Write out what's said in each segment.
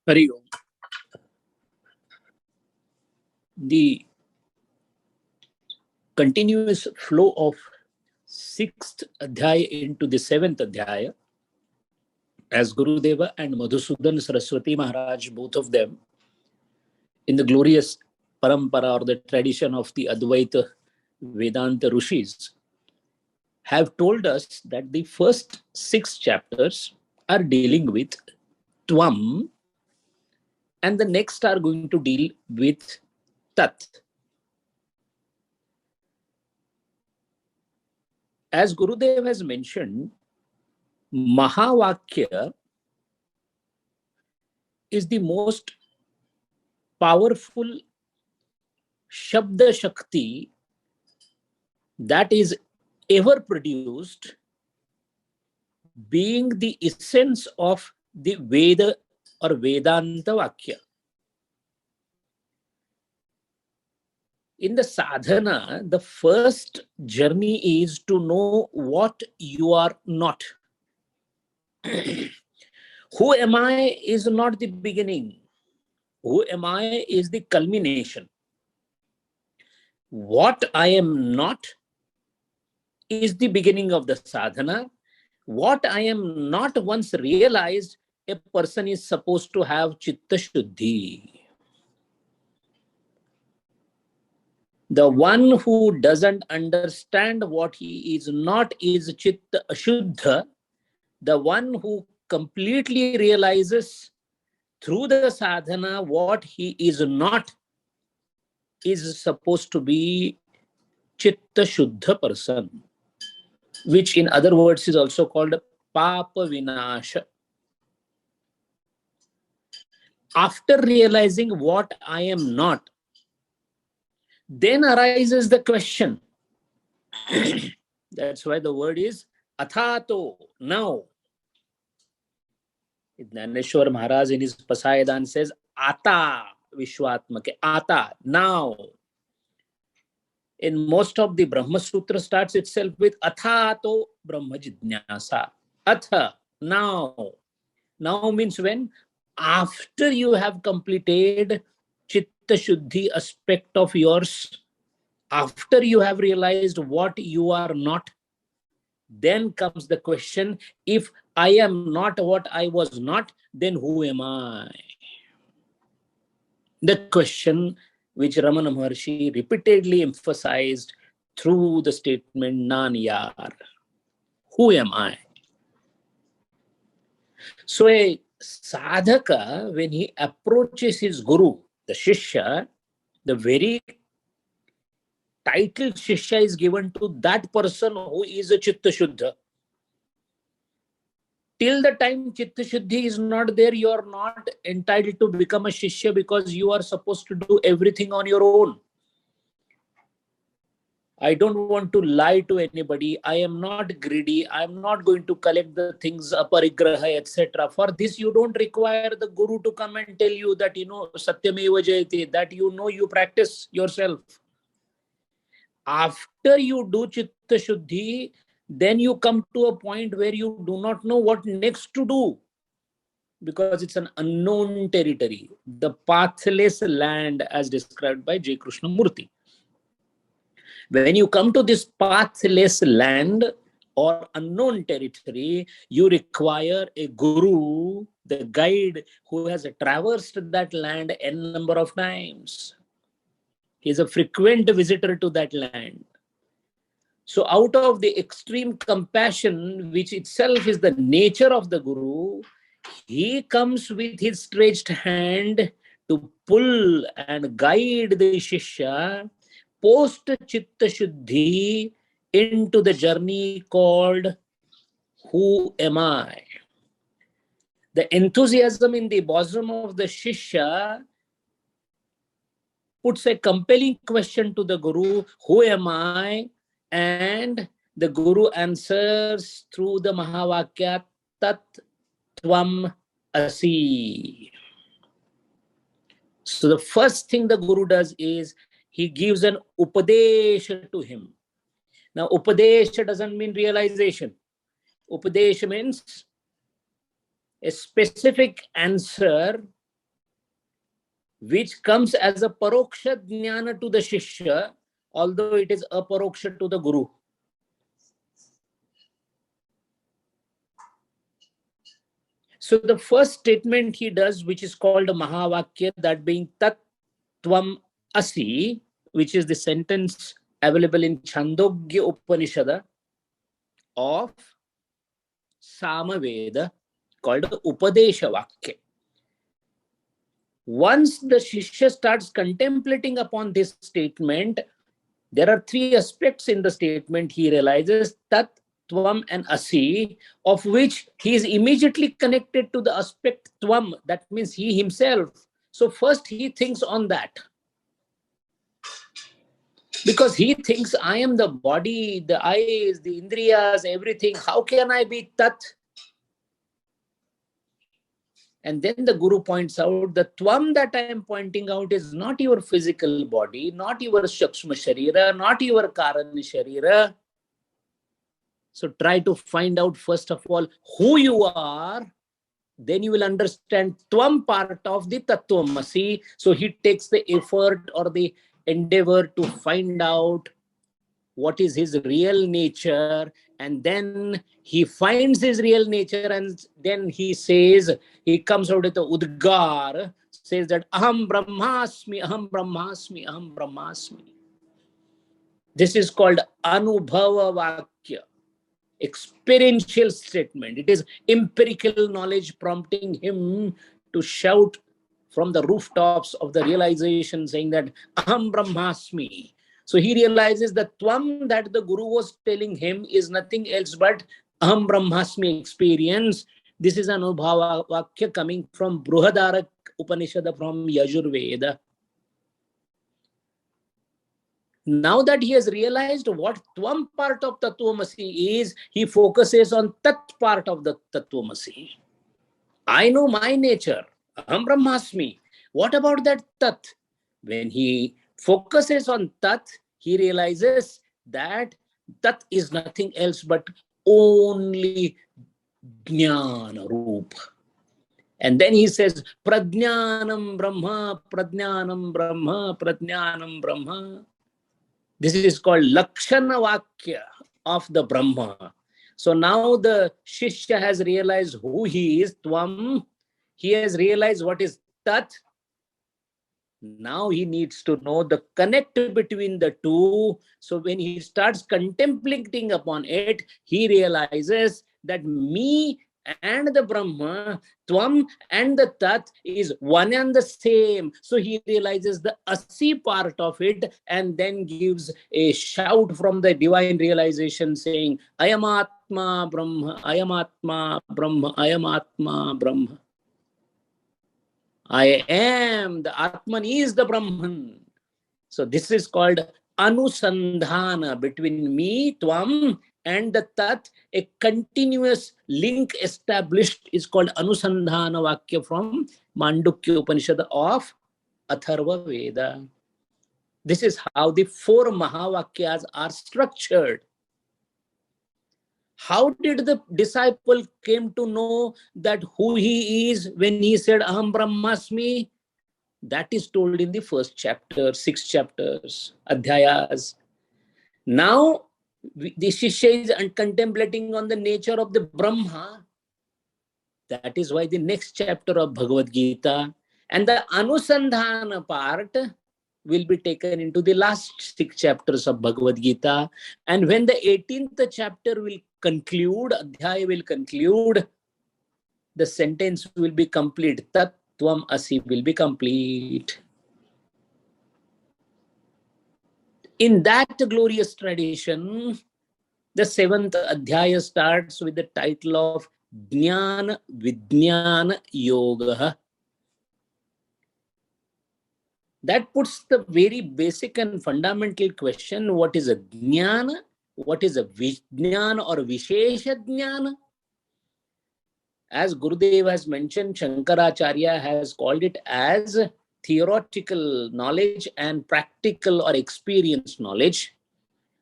Hari Om. The continuous flow of 6th Adhyaya into the 7th Adhyaya, as Gurudeva and Madhusudan Saraswati Maharaj, both of them, in the glorious parampara or the tradition of the Advaita Vedanta Rishis, have told us that the first 6 chapters are dealing with Tvam, and the next are going to deal with Tat. As Gurudev has mentioned, Mahavakya is the most powerful Shabda Shakti that is ever produced, being the essence of the Veda or Vedanta Vakya. In the sadhana, the first journey is to know what you are not. Who am I is not the beginning. Who am I is the culmination. What I am not is the beginning of the sadhana. What I am not once realized, a person is supposed to have Chitta Shuddhi. The one who doesn't understand what he is not is Chitta Ashuddha. The one who completely realizes through the sadhana what he is not is supposed to be Chitta Shuddha person, which in other words is also called Papa Vinasha. After realizing what I am not, then arises the question. That's why the word is Athato, now. Dhaneshwar Maharaj in his Pasayadan says, Ata Vishwatmake, Ata, now. In most of the Brahma Sutra starts itself with Athato Brahma Jidnyasa. Atha, now. Now means when? After you have completed Chitta Shuddhi aspect of yours, after you have realized what you are not, then comes the question, if I am not what I was not, then who am I? The question which Ramana Maharshi repeatedly emphasized through the statement Nan-yar. Who am I? So a sadhaka, when he approaches his guru, the Shishya, the very title Shishya is given to that person who is a Chitta Shuddha. Till the time Chitta Shuddhi is not there, you are not entitled to become a Shishya, because you are supposed to do everything on your own. I don't want to lie to anybody. I am not greedy. I am not going to collect the things, aparigraha, etc. For this, you don't require the guru to come and tell you that, Satyameva Jayate, that you practice yourself. After you do Chitta Shuddhi, then you come to a point where you do not know what next to do, because it's an unknown territory, the pathless land as described by J. Krishnamurti. When you come to this pathless land or unknown territory, you require a guru, the guide who has traversed that land n number of times. He is a frequent visitor to that land. So out of the extreme compassion, which itself is the nature of the guru, he comes with his stretched hand to pull and guide the Shishya post Chitta Shuddhi into the journey called Who Am I? The enthusiasm in the bosom of the Shishya puts a compelling question to the Guru, who am I? And the Guru answers through the Mahavakya, Tat Tvam Asi. So the first thing the Guru does is he gives an Upadesha to him. Now, Upadesha doesn't mean realization. Upadesha means a specific answer which comes as a paroksha jnana to the shishya, although it is aparoksha to the guru. So the first statement he does, which is called a Mahavakya, that being Tat Tvam Asi, which is the sentence available in Chandogya Upanishad of Samaveda, called Upadesha Vakya. Once the Shishya starts contemplating upon this statement, there are three aspects in the statement. He realizes Tat, Tvam and Asi, of which he is immediately connected to the aspect Tvam, that means he himself. So first he thinks on that. Because he thinks, I am the body, the eyes, the indriyas, everything. How can I be Tat? And then the Guru points out, the Tvam that I am pointing out is not your physical body, not your Shakshma Sharira, not your Karana Sharira. So try to find out, first of all, who you are. Then you will understand Tvam part of the Tattvamasi. So he takes the effort or the endeavor to find out what is his real nature, and then he finds his real nature, and then he says, he comes out with the Udgar, says that Aham Brahmasmi, Aham Brahmasmi, Aham Brahmasmi. This is called Anubhava Vakya, experiential statement. It is empirical knowledge prompting him to shout from the rooftops of the realization, saying that Aham Brahmasmi. So he realizes the Tvam that the Guru was telling him is nothing else but Aham Brahmasmi experience. This is an Anubhava Vakya coming from Bruhadarak Upanishad from Yajurveda. Now that he has realized what Tvam part of Tattvamasi is, he focuses on Tat part of the Tattvamasi. I know my nature. Aham Brahmasmi. What about that Tat? When he focuses on Tat, he realizes that Tat is nothing else but only Jnana Roop. And then he says, Prajnanam Brahma, Prajnanam Brahma, Prajnanam Brahma. This is called Lakshana Vakya of the Brahma. So now the Shishya has realized who he is, Tvam. He has realized what is Tat. Now he needs to know the connect between the two. So when he starts contemplating upon it, he realizes that me and the Brahma, Tvam and the Tat is one and the same. So he realizes the Asi part of it, and then gives a shout from the divine realization saying, Ayamatma Brahma, Ayamatma Brahma, Ayamatma Brahma. I am, the Atman is the Brahman. So this is called Anusandhana between me, Tvam, and the Tat. A continuous link established is called Anusandhana Vakya from Mandukya Upanishad of Atharva Veda. This is how the four Mahavakyas are structured. How did the disciple came to know that who he is when he said Aham Brahmasmi? That is told in the first chapter, 6 chapters, Adhyayas. Now, the Shishya is contemplating on the nature of the Brahma. That is why the next chapter of Bhagavad Gita and the Anusandhana part will be taken into the last 6 chapters of Bhagavad Gita. And when the 18th chapter will conclude, Adhyaya will conclude, the sentence will be complete. Tat Tvam Asi will be complete. In that glorious tradition, the 7th Adhyaya starts with the title of Jnana Vijnana Yoga. That puts the very basic and fundamental question, what is a Jnana? What is a Vijnana or Vishesha Jnana? As Gurudev has mentioned, Shankaracharya has called it as theoretical knowledge and practical or experienced knowledge.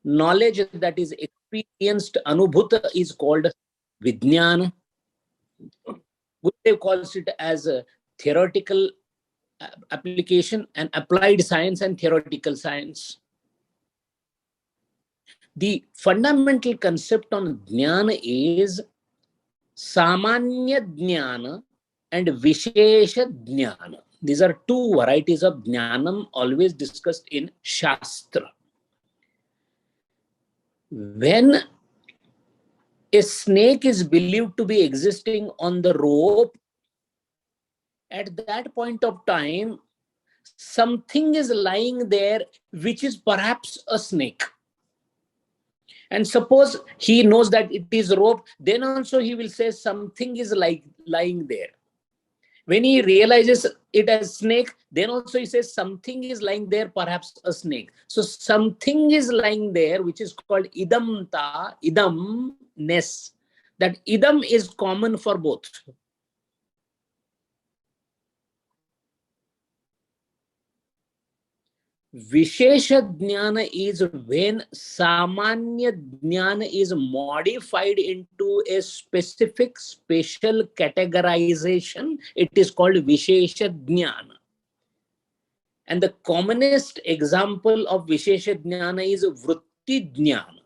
Knowledge that is experienced, Anubhuta, is called Vijnana. Gurudev calls it as a theoretical application and applied science and theoretical science. The fundamental concept on jnana is samanya jnana and vishesha jnana. These are two varieties of jnanam always discussed in Shastra. When a snake is believed to be existing on the rope, at that point of time, something is lying there which is perhaps a snake. And suppose he knows that it is rope, then also he will say something is lying there. When he realizes it as snake, then also he says something is lying there, perhaps a snake. So something is lying there, which is called idamta, idamness. That idam is common for both. Vishesha jnana is when samanya jnana is modified into a specific special categorization. It is called Vishesha jnana. And the commonest example of Vishesha jnana is Vritti jnana.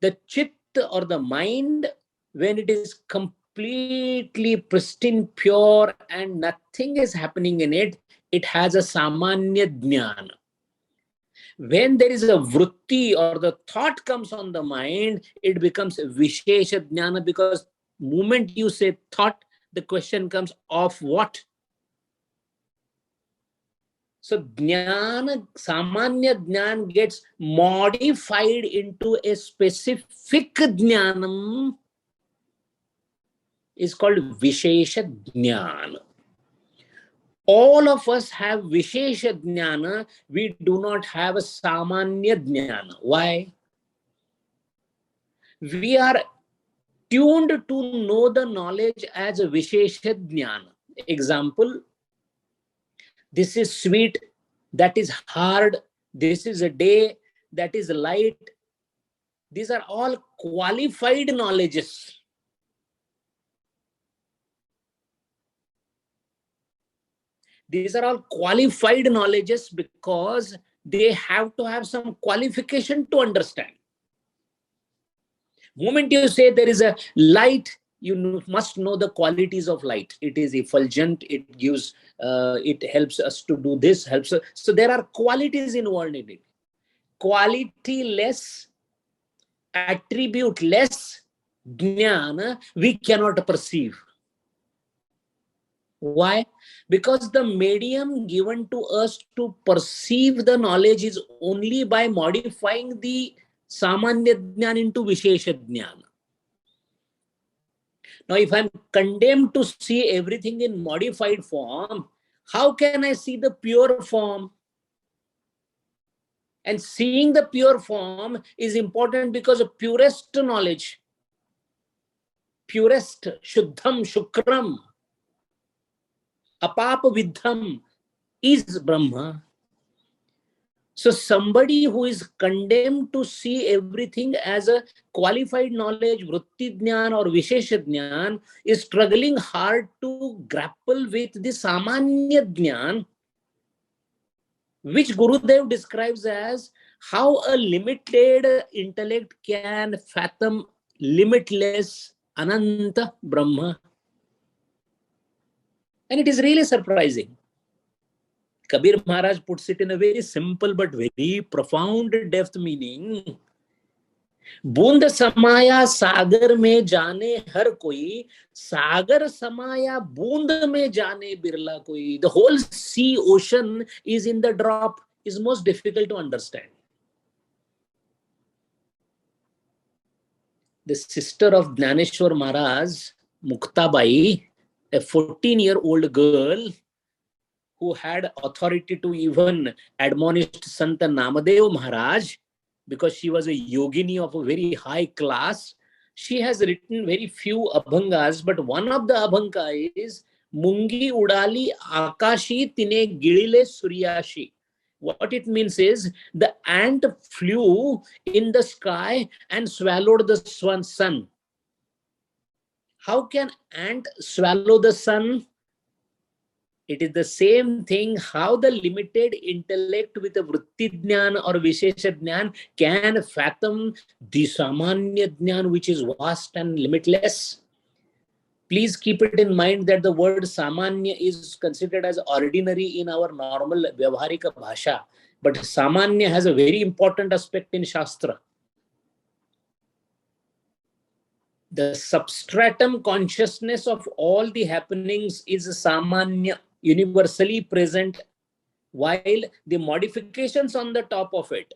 The chitta or the mind, when it is completely pristine, pure, and nothing is happening in it, it has a samanya jnana. When there is a vritti or the thought comes on the mind, it becomes vishesha jnana, because moment you say thought, the question comes of what? So jnana, samanya jnana gets modified into a specific jnanam, is called vishesha jnana. All of us have vishesha jnana. We do not have a samanya jnana. Why? We are tuned to know the knowledge as a vishesha jnana. Example, this is sweet, that is hard, this is a day, that is light. These are all qualified knowledges. These are all qualified knowledges because they have to have some qualification to understand. Moment you say there is a light, you must know the qualities of light. It is effulgent, it gives, it helps us to do this, helps us. So there are qualities involved in it. Quality less, attribute less jnana, we cannot perceive. Why? Because the medium given to us to perceive the knowledge is only by modifying the samanya jnana into vishesha jnana. Now, if I'm condemned to see everything in modified form, how can I see the pure form? And seeing the pure form is important because of purest knowledge, purest, shuddham, shukram, apapa vidham is Brahma. So somebody who is condemned to see everything as a qualified knowledge, vritti jnana or vishesha jnana, is struggling hard to grapple with the samanya jnana, which Gurudev describes as how a limited intellect can fathom limitless Ananta Brahma. And it is really surprising. Kabir Maharaj puts it in a very simple but very profound depth meaning. बूंद समाया सागर में जाने हर कोई, सागर समाया बूंद में जाने बिरला कोई. The whole sea ocean is in the drop is most difficult to understand. The sister of Dnyaneshwar Maharaj, Muktabai, a 14-year-old girl who had authority to even admonish Sant Namadev Maharaj, because she was a yogini of a very high class. She has written very few abhangas, but one of the abhanga is Mungi Udali Akashi Tine Gilile Suryashi. What it means is the ant flew in the sky and swallowed the sun. How can ant swallow the sun? It is the same thing how the limited intellect with a vritti jnana or vishesha jnana can fathom the samanya jnana, which is vast and limitless. Please keep it in mind that the word samanya is considered as ordinary in our normal vyavaharika bhasha, but samanya has a very important aspect in Shastra. The substratum consciousness of all the happenings is samanya, universally present, while the modifications on the top of it,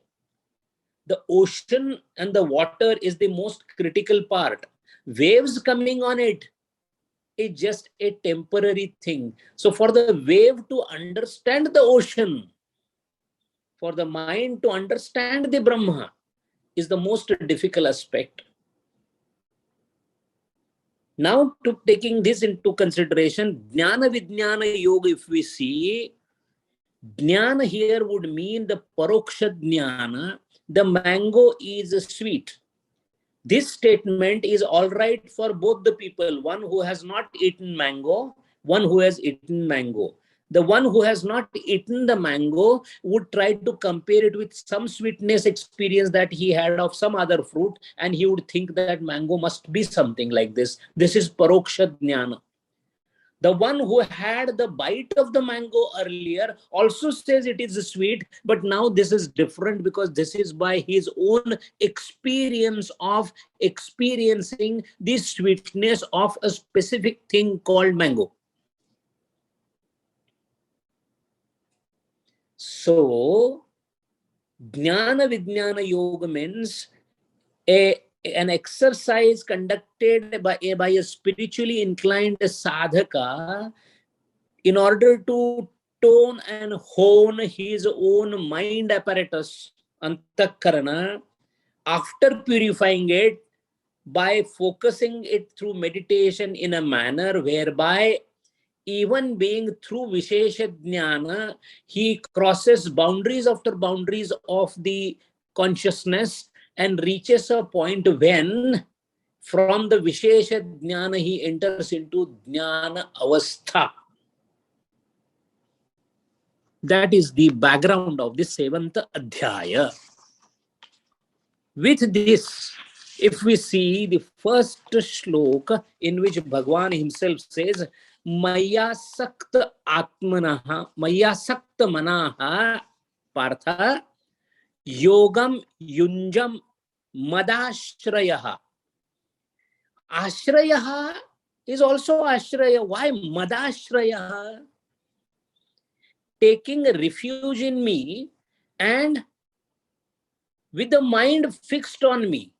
the ocean and the water, is the most critical part. Waves coming on it is just a temporary thing. So for the wave to understand the ocean, for the mind to understand the Brahma, is the most difficult aspect. Now, to taking this into consideration, Jnana Vijnana Yoga, if we see, Jnana here would mean the Paroksha Jnana. The mango is sweet. This statement is all right for both the people, one who has not eaten mango, one who has eaten mango. The one who has not eaten the mango would try to compare it with some sweetness experience that he had of some other fruit, and he would think that mango must be something like this. This is Paroksha Jnana. The one who had the bite of the mango earlier also says it is sweet, but now this is different because this is by his own experience of experiencing the sweetness of a specific thing called mango. So, Jnana Vijnana Yoga means an exercise conducted by a spiritually inclined sadhaka in order to tone and hone his own mind apparatus, antakarana, after purifying it by focusing it through meditation in a manner whereby, even being through Vishesha Jnana, he crosses boundaries after boundaries of the consciousness and reaches a point when from the Vishesha Jnana he enters into Jnana Avastha. That is the background of the 7th Adhyaya. With this, if we see the first shloka in which Bhagwan himself says, Maya Sakta Atmanaha, Maya Sakta Manaha, Partha, Yogam Yunjam Madashrayaha. Ashrayaha is also Ashraya. Why Madashrayaha? Taking refuge in me and with the mind fixed on me.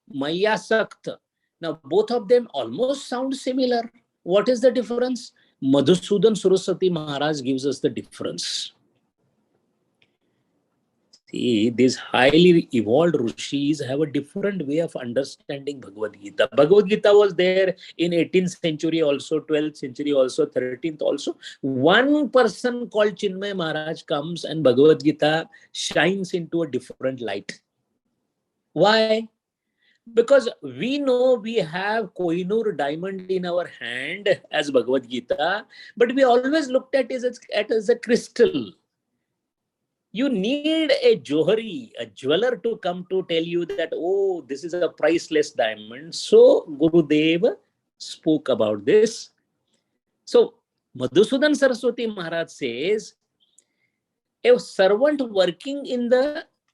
Maya Sakta. Now, both of them almost sound similar. What is the difference? Madhusudan Saraswati Maharaj gives us the difference. See, these highly evolved rishis have a different way of understanding Bhagavad Gita. Bhagavad Gita was there in 18th century also, 12th century also, 13th also. One person called Chinmay Maharaj comes and Bhagavad Gita shines into a different light. Why? Because we know we have Kohinoor diamond in our hand as Bhagavad Gita, but we always looked at it as a crystal. You need a johari, a jeweler to come to tell you that, oh, this is a priceless diamond. So Gurudev spoke about this. So Madhusudan Saraswati Maharaj says, a servant working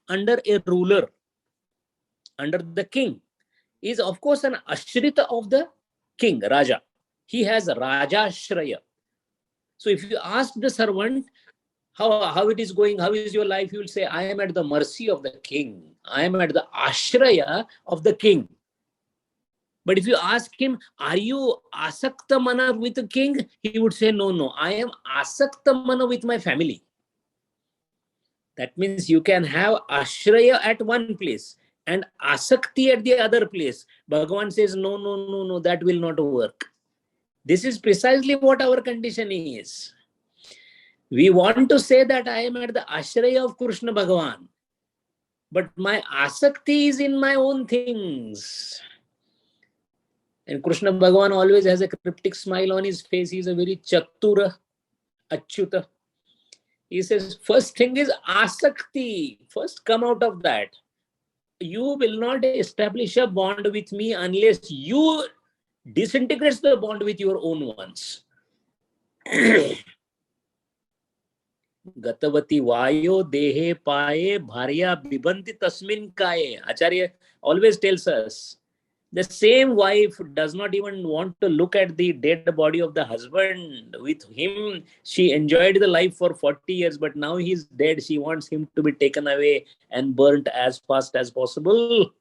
under a ruler, under the king, is of course an ashrita of the king, Raja. He has Raja Shraya. So if you ask the servant, how it is going, how is your life, he will say, I am at the mercy of the king. I am at the ashraya of the king. But if you ask him, are you asakta mana with the king? He would say, no, I am asakta mana with my family. That means you can have ashraya at one place and asakti at the other place. Bhagavan says, no, that will not work. This is precisely what our condition is. We want to say that I am at the ashraya of Krishna Bhagavan, but my asakti is in my own things. And Krishna Bhagavan always has a cryptic smile on his face. He is a very chatura. Achyuta. He says, first thing is asakti. First come out of that. You will not establish a bond with me unless you disintegrates the bond with your own ones. Gatavati vayo dehe paye bharya bibanti tasmin kaye. Acharya always tells us, the same wife does not even want to look at the dead body of the husband. With him, she enjoyed the life for 40 years, but now he's dead. She wants him to be taken away and burnt as fast as possible.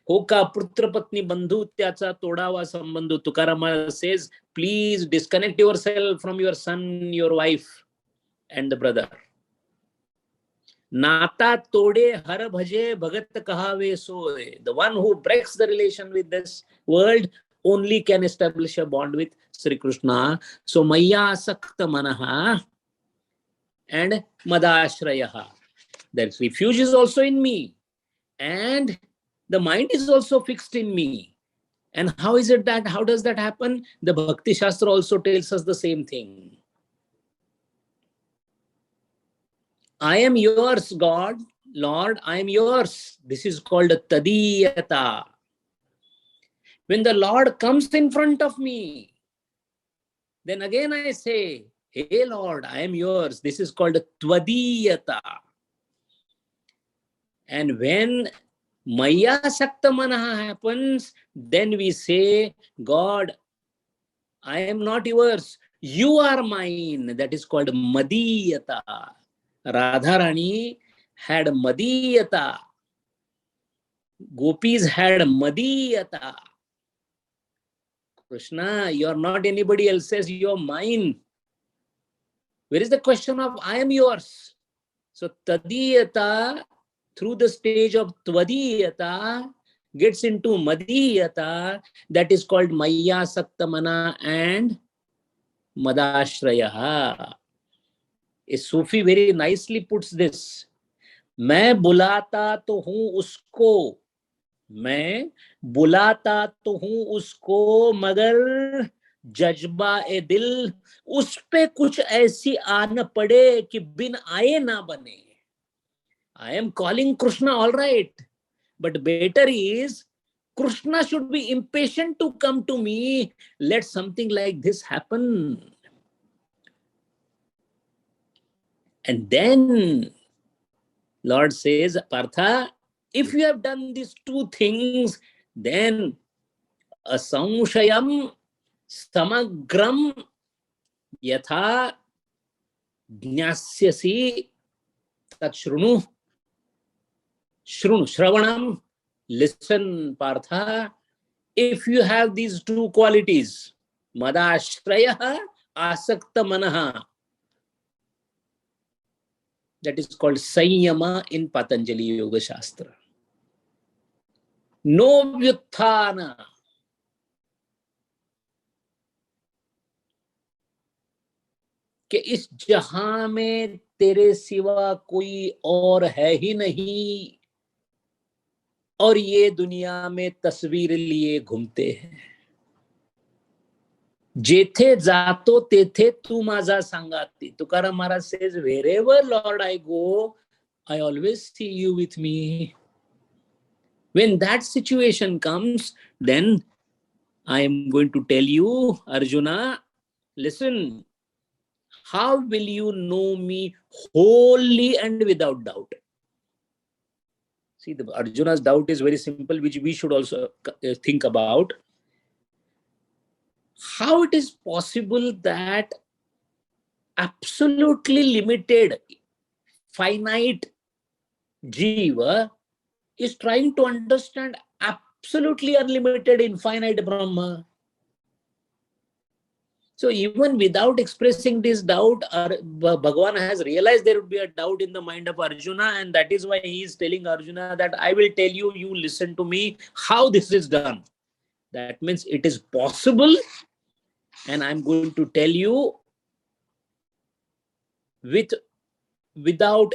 हो का पुत्र पत्नी बंधु त्याचा तोडावा संबंध. Tukaram says, please disconnect yourself from your son, your wife, and the brother. Nata tode har bhaje bhagat kahave soy. The one who breaks the relation with this world only can establish a bond with Sri Krishna. So Maya Sakta Manaha and Madashrayaha. That refuge is also in me. And the mind is also fixed in me. And how is it that, how does that happen? The Bhakti Shastra also tells us the same thing. I am yours, God, Lord, I am yours. This is called Tadiyata. When the Lord comes in front of me, then again I say, hey Lord, I am yours. This is called Twadiyata. And when Maya Sakta Manaha happens, then we say, God, I am not yours. You are mine. That is called Madiyata. Radharani had Madiyata. Gopis had Madiyata. Krishna, you are not anybody else's, you are mine. Where is the question of I am yours? So Tadiyata, through the stage of Twadiyata, gets into Madiyata, that is called Maya Saktamana and Madashrayaha. A Sufi very nicely puts this. मैं बुलाता तो हूं उसको, मैं बुलाता तो हूं उसको, मगर जज्बा ए दिल उस पे कुछ ऐसी आन पड़े कि बिन आए ना बने. I am calling Krishna, all right, but better is Krishna should be impatient to come to me. Let something like this happen. And then Lord says, Partha, if you have done these two things, then asamshayam samagram yatha jnasyasi tatshrunu. Shrunu, Shravanam, listen, Partha. If you have these two qualities, Madashraya, Asakta Manaha, that is called Sanyama in Patanjali Yoga Shastra. No Vyuthana. कि इस जहां में तेरे सिवा कोई और है ही नहीं, और ये दुनिया में तस्वीर लिए घूमते हैं. जेथे जातो तेथे तू माझा सांगाती. तुकाराम महाराज says, wherever Lord I go, I always see you with me. When that situation comes, then I am going to tell you, Arjuna, listen, how will you know me wholly and without doubt? See, the Arjuna's doubt is very simple, which we should also think about. How it is possible that absolutely limited, finite Jiva is trying to understand absolutely unlimited, infinite Brahma? So even without expressing this doubt, Bhagavan has realized there would be a doubt in the mind of Arjuna, and that is why he is telling Arjuna that I will tell you, you listen to me, how this is done. That means it is possible, and I'm going to tell you without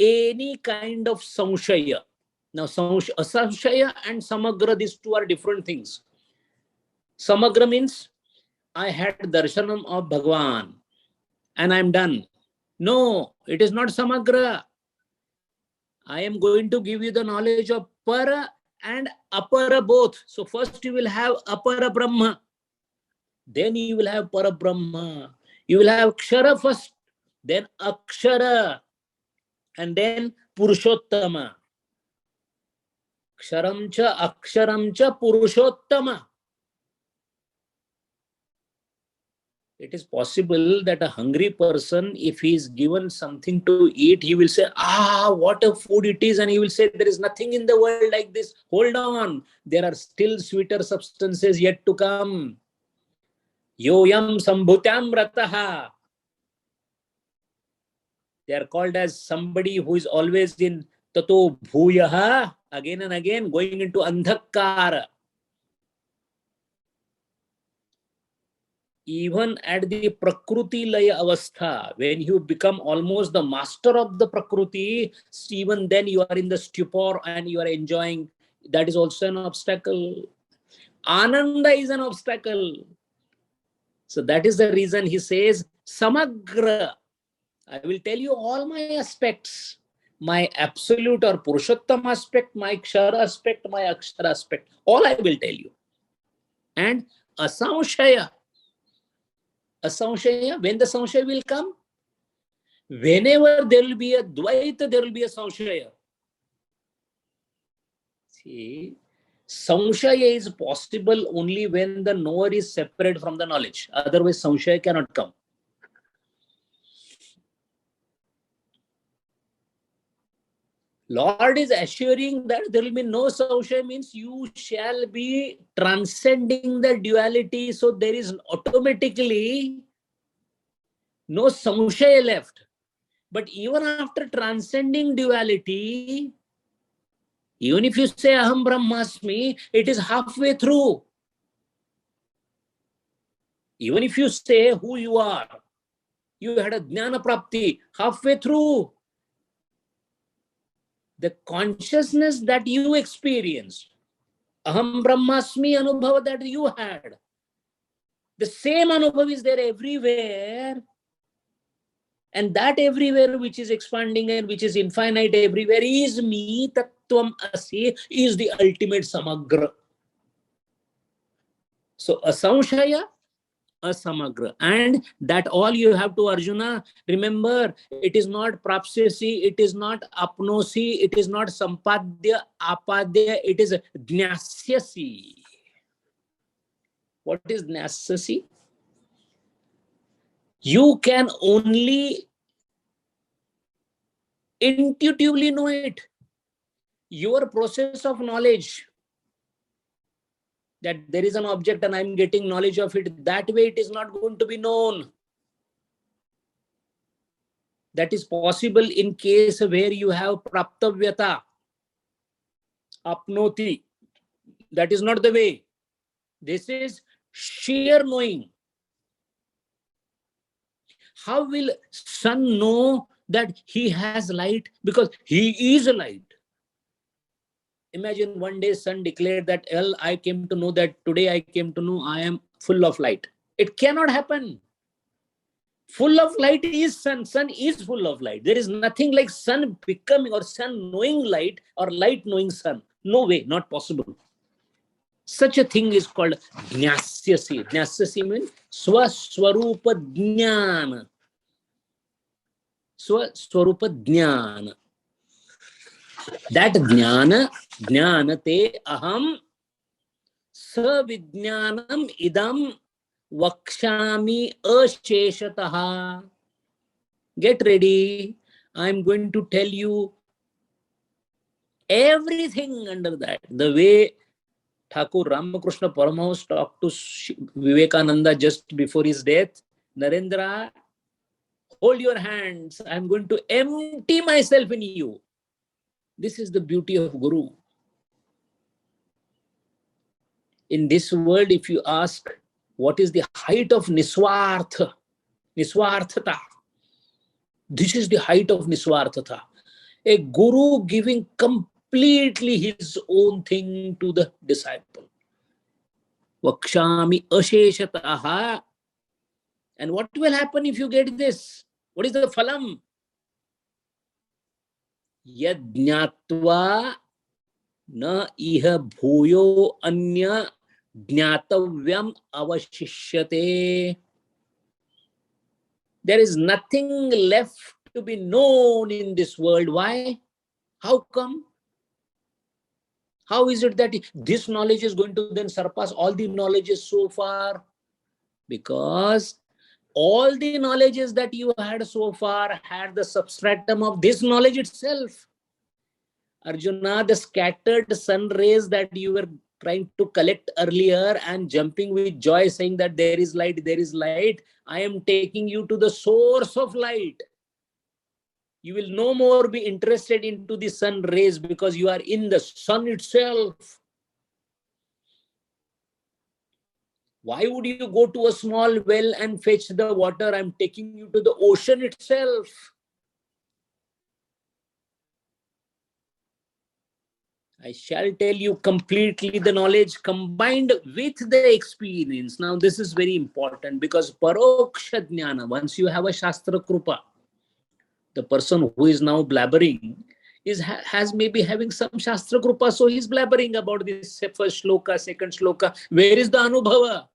any kind of samshaya. Now, samshaya and samagra, these two are different things. Samagra means I had darshanam of Bhagavan. and I'm done. No, it is not samagra. I am going to give you the knowledge of para and apara both. So first you will have apara Brahma, then you will have para Brahma. You will have kshara first, then akshara, and then purushottama. Ksharam cha aksharam cha purushottama. It is possible that a hungry person, if he is given something to eat, he will say, what a food it is. And he will say, there is nothing in the world like this. Hold on. There are still sweeter substances yet to come. Yoyam sambhutyam rataha. They are called as somebody who is always in tato bhuyaha, again and again, going into andhakara. Even at the Prakruti Laya Avastha, when you become almost the master of the Prakruti, even then you are in the stupor and you are enjoying. That is also an obstacle. Ananda is an obstacle. So that is the reason he says, Samagra. I will tell you all my aspects. My absolute or Purushottam aspect, my Kshara aspect, my Akshara aspect. All I will tell you. And Asamshaya. Asamshaya, when the Samshaya will come? Whenever there will be a Dvaita, there will be a Samshaya. See, Samshaya is possible only when the knower is separate from the knowledge. Otherwise, Samshaya cannot come. Lord is assuring that there will be no Samshaya, means you shall be transcending the duality. So there is automatically no Samshaya left. But even after transcending duality, even if you say Aham Brahmasmi, it is halfway through. Even if you say who you are, you had a Jnana Prapti, halfway through. The consciousness that you experienced, Aham Brahmasmi Anubhava that you had, the same Anubhava is there everywhere. And that everywhere which is expanding and which is infinite everywhere is me, Tattvam Asi, is the ultimate Samagra. So Asamshaya, Asamagra. And that all you have to, Arjuna, remember, it is not Prapsyasi, it is not Apnosi, it is not Sampadya, Apadya, it is Jnasyasi. What is Jnasyasi? You can only intuitively know it. Your process of knowledge, that there is an object and I'm getting knowledge of it, that way it is not going to be known. That is possible in case where you have praptavyata, apnoti. That is not the way. This is sheer knowing. How will sun know that he has light? Because he is a light. Imagine one day sun declared that, well, I came to know that today I came to know I am full of light. It cannot happen. Full of light is sun. Sun is full of light. There is nothing like sun becoming or sun knowing light or light knowing sun. No way, not possible. Such a thing is called Jnasyasi. Jnasyasi means Swaswarupa Jnana. Swaswarupa Jnana. That Jnana, Jnanate Aham Savijnanam Idam Vakshami Asheshataha. Get ready. I'm going to tell you everything under that. The way Thakur Ramakrishna Paramahansa talked to Vivekananda just before his death. Narendra, hold your hands. I'm going to empty myself in you. This is the beauty of Guru. In this world, if you ask, what is the height of Niswartha? Niswarthata. This is the height of Niswarthata. A Guru giving completely his own thing to the disciple. Vakshami asheshataha. And what will happen if you get this? What is the phalam? Yad jnatva na iha bhuyo anya jnatavyam avashishyate. There is nothing left to be known in this world. Why? How come? How is it that this knowledge is going to then surpass all the knowledges so far? Because all the knowledges that you had so far had the substratum of this knowledge itself. Arjuna, the scattered sun rays that you were trying to collect earlier and jumping with joy saying that there is light, I am taking you to the source of light. You will no more be interested into the sun rays because you are in the sun itself. Why would you go to a small well and fetch the water? I'm taking you to the ocean itself. I shall tell you completely the knowledge combined with the experience. Now, this is very important because paroksha jnana, once you have a shastra krupa, the person who is now blabbering has maybe having some shastra krupa, so he's blabbering about this first shloka, second shloka. Where is the anubhava?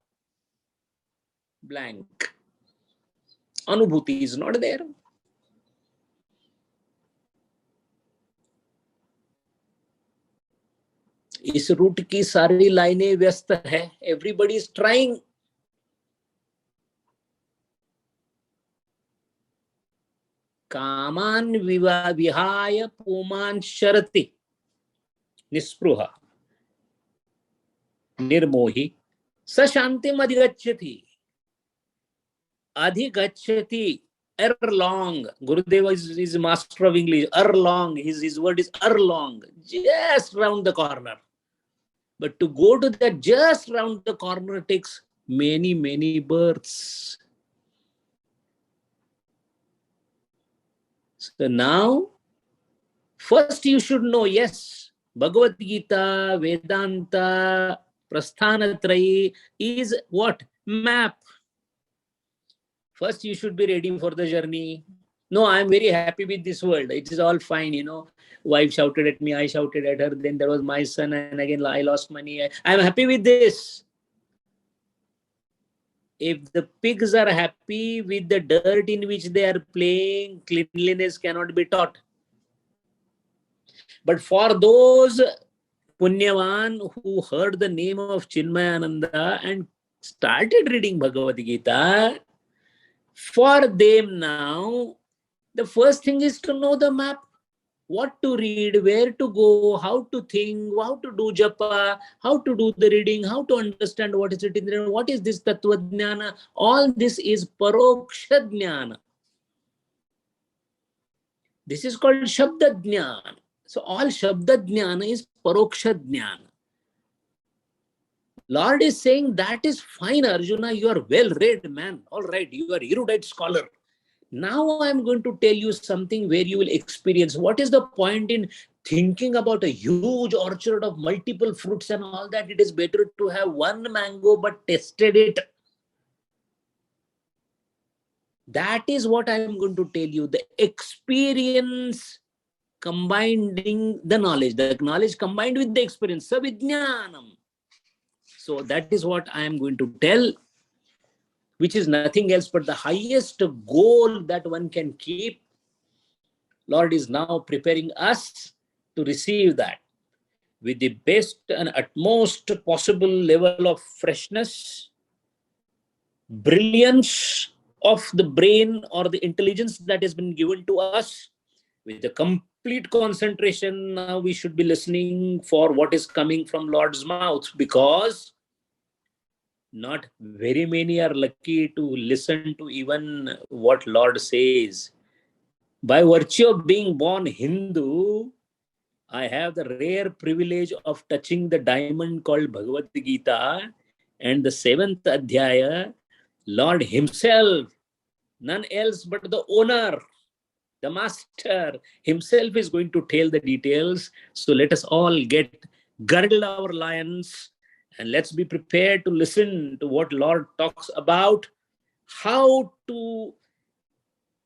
Blank. Anubhuti is not there. इस root की सारी लाइनें व्यस्त है. Everybody is trying. कामान विहाय पुमान शरति निस्पृह निर्मोही स शांतिम अधिगच्छति erlong. Gurudev is master of English. Erlong. His word is erlong. Just round the corner. But to go to that just round the corner takes many, many births. So now, first you should know, yes, Bhagavad Gita, Vedanta, Prasthanatrayi is what? Map. First, you should be ready for the journey. No, I'm very happy with this world. It is all fine, you know. Wife shouted at me, I shouted at her. Then there was my son, and again I lost money. I'm happy with this. If the pigs are happy with the dirt in which they are playing, cleanliness cannot be taught. But for those Punyavan who heard the name of Chinmayananda and started reading Bhagavad Gita, for them now, the first thing is to know the map. What to read, where to go, how to think, how to do japa, how to do the reading, how to understand what is it in there, what is this tattva jnana. All this is paroksha jnana. This is called shabda jnana. So all shabda jnana is paroksha jnana. Lord is saying that is fine, Arjuna, you are well read man. All right, you are erudite scholar. Now I'm going to tell you something where you will experience. What is the point in thinking about a huge orchard of multiple fruits and all that? It is better to have one mango but tested it. That is what I am going to tell you. The experience combining the knowledge combined with the experience. Savijnanam. So that is what I am going to tell, which is nothing else but the highest goal that one can keep. Lord is now preparing us to receive that with the best and utmost possible level of freshness, brilliance of the brain or the intelligence that has been given to us. With the complete concentration, now we should be listening for what is coming from Lord's mouth, because not very many are lucky to listen to even what Lord says. By virtue of being born Hindu, I have the rare privilege of touching the diamond called Bhagavad Gita, and the 7th Adhyaya, Lord himself, none else but the owner, the master himself is going to tell the details. So let us all girdle our lions and let's be prepared to listen to what Lord talks about. how to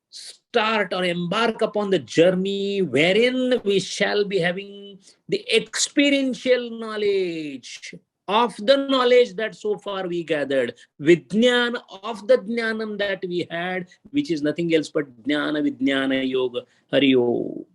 start or embark upon the journey wherein we shall be having the experiential knowledge of the knowledge that so far we gathered, Vijnana of the Jnanam that we had, which is nothing else but Jnana Vijnana Yoga. Hari Om.